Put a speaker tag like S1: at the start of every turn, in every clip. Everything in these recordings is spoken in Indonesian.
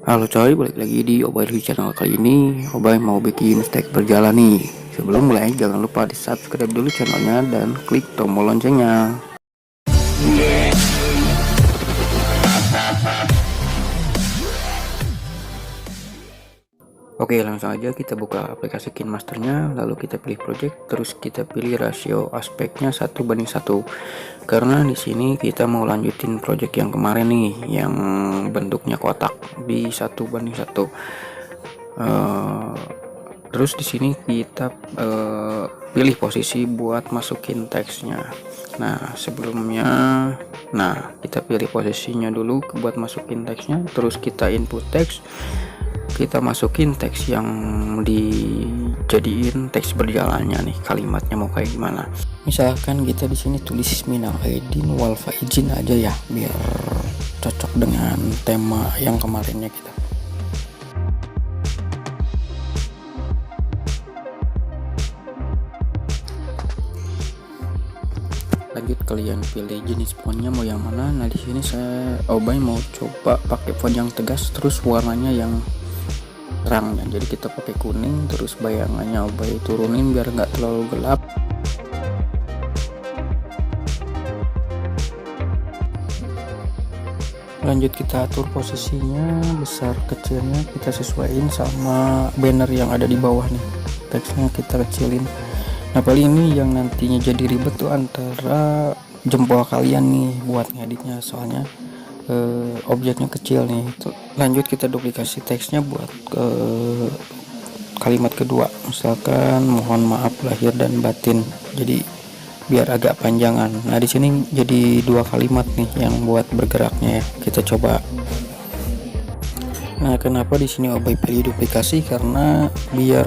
S1: Halo coy, balik lagi di Obay Channel. Kali ini Obay mau bikin teks berjalan nih. Sebelum mulai jangan lupa di subscribe dulu channelnya dan klik tombol loncengnya. Oke, langsung aja kita buka aplikasi KineMasternya, lalu kita pilih project, terus kita pilih rasio aspeknya 1:1. Karena di sini kita mau lanjutin project yang kemarin nih, yang bentuknya kotak di 1:1. Terus di sini kita pilih posisi buat masukin teksnya. Nah, sebelumnya kita pilih posisinya dulu buat masukin teksnya, terus kita input teks. Kita masukin teks yang dijadiin teks berjalannya nih, kalimatnya mau kayak gimana. Misalkan kita di sini tulis minal aidin wal faizin aja ya, biar cocok dengan tema yang kemarinnya kita. Lanjut, kalian pilih jenis fontnya mau yang mana. Nah, di sini saya Obay mau coba pakai font yang tegas, terus warnanya yang terangnya, jadi kita pakai kuning, terus bayangannya Obay turunin biar nggak terlalu gelap. Lanjut kita atur posisinya, besar kecilnya kita sesuaiin sama banner yang ada di bawah nih, teksnya kita kecilin. Nah, paling ini yang nantinya jadi ribet tuh antara jempol kalian nih buat ngeditnya, soalnya objeknya kecil nih. Lanjut kita duplikasi teksnya buat ke kalimat kedua, misalkan mohon maaf lahir dan batin, jadi biar agak panjangan. Nah, di sini jadi 2 kalimat nih yang buat bergeraknya ya, kita coba. Nah, kenapa di sini Obay pilih duplikasi? Karena biar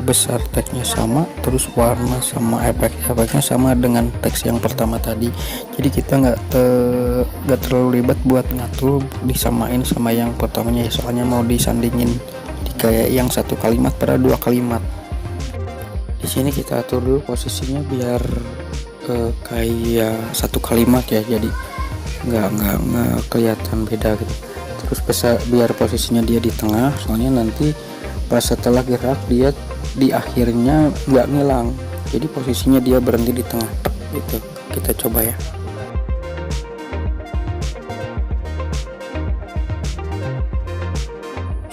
S1: besar teksnya sama, terus warna sama efeknya sama dengan teks yang pertama tadi. Jadi kita nggak terlalu ribet buat ngatur disamain sama yang pertamanya, soalnya mau disandingin kayak yang satu kalimat pada 2 kalimat. Di sini kita atur dulu posisinya biar kayak satu kalimat ya, jadi nggak kelihatan beda gitu. Terus biar posisinya dia di tengah, soalnya nanti pas setelah gerak dia di akhirnya nggak ngilang, jadi posisinya dia berhenti di tengah gitu. Kita coba ya.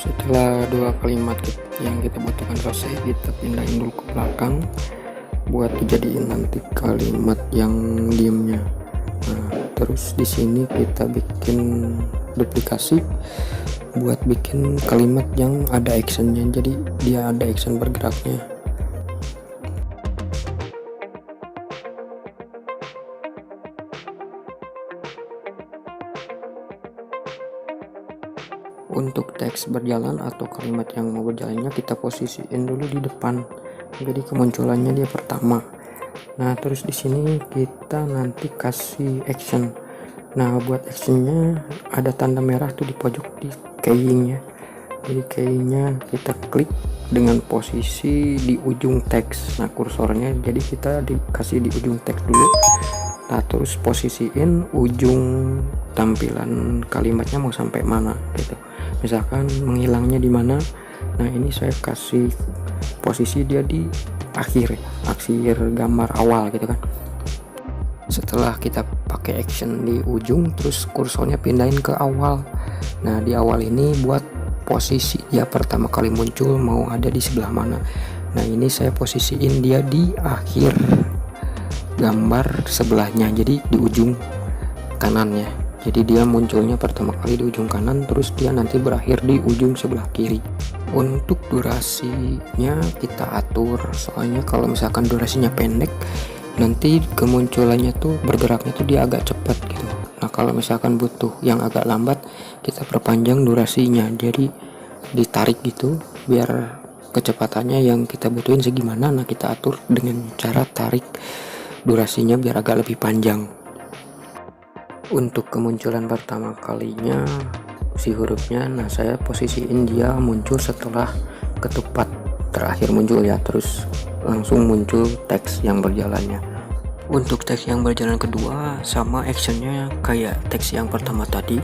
S1: Setelah 2 kalimat yang kita butuhkan selesai, kita pindahin dulu ke belakang buat dijadiin nanti kalimat yang diemnya. Nah, terus di sini kita bikin duplikasi buat bikin kalimat yang ada actionnya, jadi dia ada action bergeraknya. Untuk teks berjalan atau kalimat yang mau berjalannya kita posisiin dulu di depan, jadi kemunculannya dia pertama. Nah, terus di sini kita nanti kasih action. Nah, buat actionnya ada tanda merah tuh di pojok di keyingnya, jadi keyingnya kita klik dengan posisi di ujung teks. Nah, kursornya jadi kita dikasih di ujung teks dulu. Nah, terus posisiin ujung tampilan kalimatnya mau sampai mana gitu, misalkan menghilangnya di mana. Nah, ini saya kasih posisi dia di akhir gambar awal gitu kan. Setelah kita pakai action di ujung, terus kursornya pindahin ke awal. Nah, di awal ini buat posisi dia pertama kali muncul mau ada di sebelah mana. Nah, ini saya posisiin dia di akhir gambar sebelahnya, jadi di ujung kanannya. Jadi dia munculnya pertama kali di ujung kanan, terus dia nanti berakhir di ujung sebelah kiri. Untuk durasinya kita atur, soalnya kalau misalkan durasinya pendek, nanti kemunculannya tuh bergeraknya tuh dia agak cepat gitu. Nah, kalau misalkan butuh yang agak lambat, kita perpanjang durasinya, jadi ditarik gitu biar kecepatannya yang kita butuhin segimana. Nah, kita atur dengan cara tarik durasinya biar agak lebih panjang. Untuk kemunculan pertama kalinya si hurufnya, nah saya posisiin dia muncul setelah ketupat terakhir muncul ya, terus langsung muncul teks yang berjalannya. Untuk teks yang berjalan kedua sama actionnya kayak teks yang pertama tadi.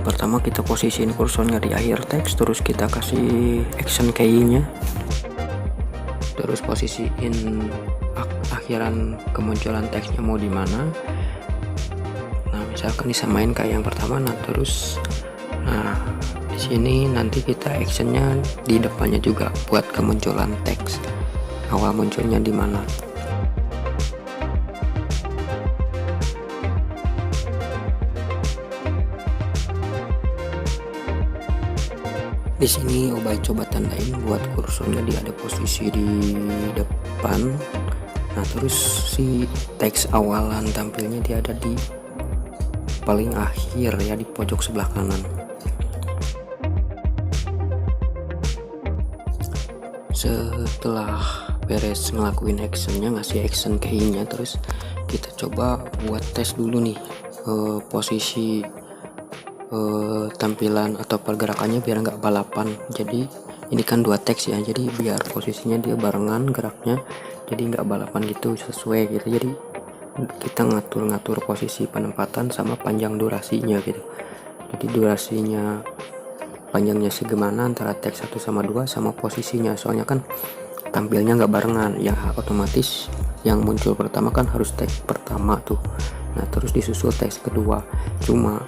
S1: Pertama kita posisiin kursornya di akhir teks, terus kita kasih action key-nya, terus posisiin akhiran kemunculan teksnya mau di mana. Nah misalkan disamain kayak yang pertama. Nah terus di sini nanti kita actionnya di depannya juga buat kemunculan teks awal munculnya di mana. Di sini Obay coba tandain buat kursornya dia ada posisi di depan. Nah terus si teks awalan tampilnya dia ada di paling akhir ya, di pojok sebelah kanan. Setelah beres ngelakuin actionnya, ngasih action key-nya, terus kita coba buat tes dulu nih posisi tampilan atau pergerakannya biar nggak balapan. Jadi ini kan dua teks ya, jadi biar posisinya dia barengan geraknya, jadi nggak balapan gitu, sesuai gitu. Jadi kita ngatur posisi penempatan sama panjang durasinya gitu. Jadi durasinya panjangnya segimana antara teks 1 sama 2 sama posisinya, soalnya kan tampilnya nggak barengan ya, otomatis yang muncul pertama kan harus teks pertama tuh. Nah terus disusul teks kedua. Cuma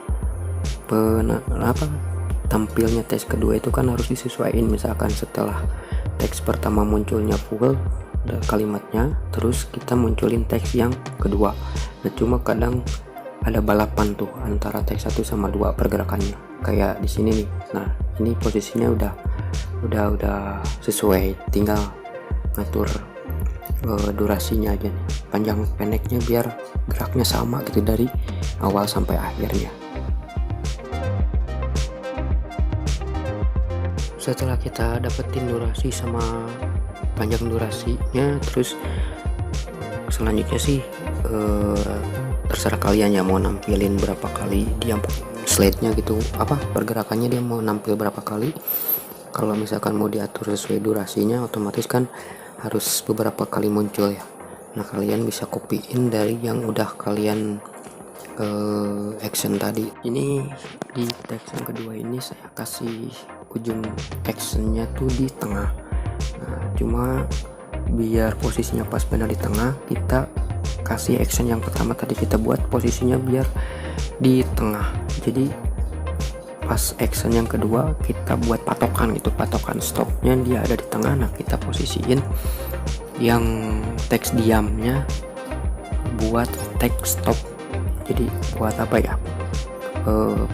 S1: tampilnya teks kedua itu kan harus disesuaikan. Misalkan setelah teks pertama munculnya full kalimatnya, terus kita munculin teks yang kedua. Nah cuma kadang ada balapan tuh antara teks 1 sama 2 pergerakannya, kayak di sini nih. Nah ini posisinya udah sesuai, tinggal ngatur durasinya aja nih, panjang pendeknya biar geraknya sama gitu dari awal sampai akhirnya. Setelah kita dapetin durasi sama panjang durasinya, terus selanjutnya sih terserah kalian ya mau nampilin berapa kali dia slide-nya gitu, pergerakannya dia mau nampil berapa kali. Kalau misalkan mau diatur sesuai durasinya, otomatis kan harus beberapa kali muncul ya. Nah kalian bisa copyin dari yang udah kalian action tadi. Ini di teks yang kedua ini saya kasih ujung actionnya tuh di tengah. Nah cuma biar posisinya pas benar di tengah, kita kasih action yang pertama tadi kita buat posisinya biar di tengah. Jadi pas action yang kedua kita buat patokan gitu, patokan stopnya dia ada di tengah. Nah kita posisiin yang teks diamnya buat teks stop. Jadi buat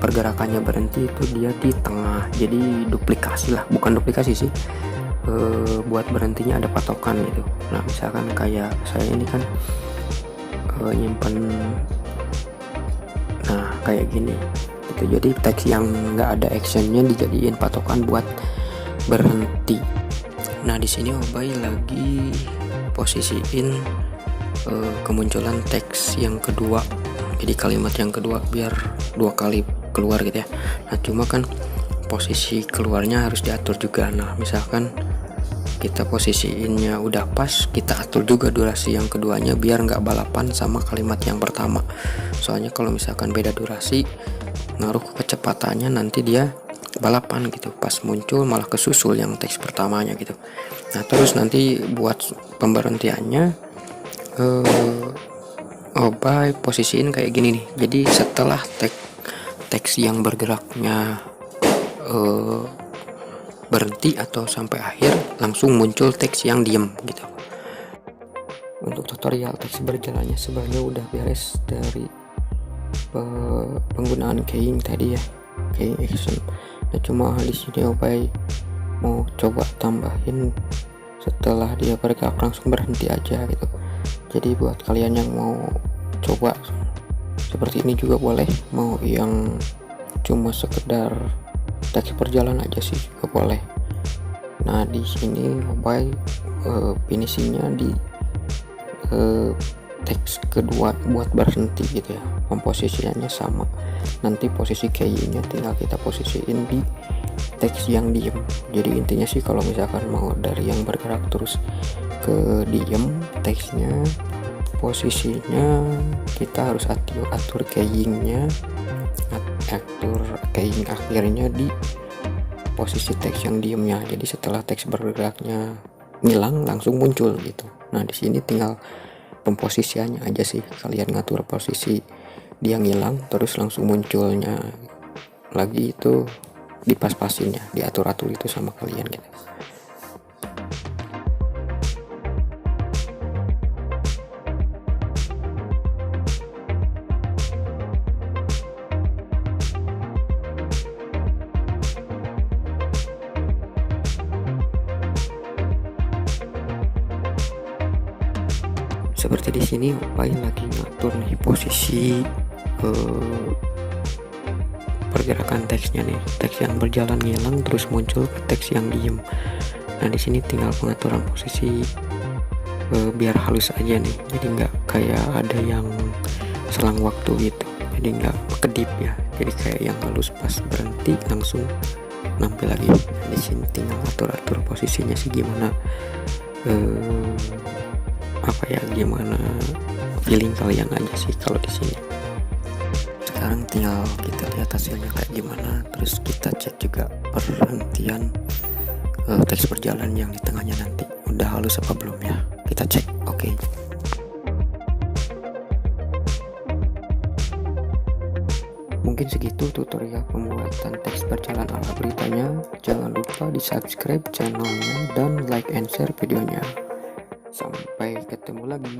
S1: pergerakannya berhenti itu dia di tengah. Jadi duplikasi lah, bukan duplikasi sih, buat berhentinya ada patokan gitu. Nah misalkan kayak saya ini kan nyimpen kayak gini gitu. Jadi teks yang nggak ada actionnya dijadiin patokan buat berhenti. Nah di sini Obay lagi posisiin kemunculan teks yang kedua, jadi kalimat yang kedua biar 2 kali keluar gitu ya. Nah cuma kan posisi keluarnya harus diatur juga. Nah misalkan kita posisiinnya udah pas, kita atur juga durasi yang keduanya biar nggak balapan sama kalimat yang pertama. Soalnya kalau misalkan beda durasi, ngaruh ke kecepatannya, nanti dia balapan gitu, pas muncul malah kesusul yang teks pertamanya gitu. Nah terus nanti buat pemberhentiannya Obay posisiin kayak gini nih. Jadi setelah teks yang bergeraknya berhenti atau sampai akhir, langsung muncul teks yang diem gitu. Untuk tutorial teks berjalannya sebenarnya udah beres dari penggunaan keying tadi ya, keying action. Nah cuma di sini Obay mau coba tambahin setelah dia bergerak langsung berhenti aja gitu. Jadi buat kalian yang mau coba seperti ini juga boleh, mau yang cuma sekedar teks berjalan aja sih juga boleh. Nah di sini Obay finishingnya di teks kedua buat berhenti gitu ya, komposisinya sama. Nanti posisi keynya tinggal kita posisiin di teks yang diem. Jadi intinya sih kalau misalkan mau dari yang bergerak terus ke diem, teksnya posisinya kita harus atur keyingnya, atur keying akhirnya di posisi teks yang diemnya. Jadi setelah teks bergeraknya ngilang langsung muncul gitu. Nah di sini tinggal pemposisiannya aja sih, kalian ngatur posisi dia ngilang terus langsung munculnya lagi itu dipas-pasin ya, diatur-atur itu sama kalian gitu. Seperti di sini Opai lagi ngatur nih posisi pergerakan teksnya nih, teks yang berjalan ngilang terus muncul ke teks yang diem. Nah di sini tinggal pengaturan posisi biar halus aja nih, jadi nggak kayak ada yang selang waktu gitu, jadi nggak kedip ya, jadi kayak yang halus pas berhenti langsung nampil lagi. Nah, di sini tinggal atur-atur posisinya sih gimana, apa ya, gimana feeling kalian aja sih kalau di sini. Sekarang tinggal kita lihat hasilnya kayak gimana, terus kita cek juga perhentian teks berjalan yang di tengahnya nanti udah halus apa belum ya, kita cek. Oke. Mungkin segitu tutorial pembuatan teks berjalan ala beritanya. Jangan lupa di subscribe channelnya dan like and share videonya. Sampai ketemu lagi.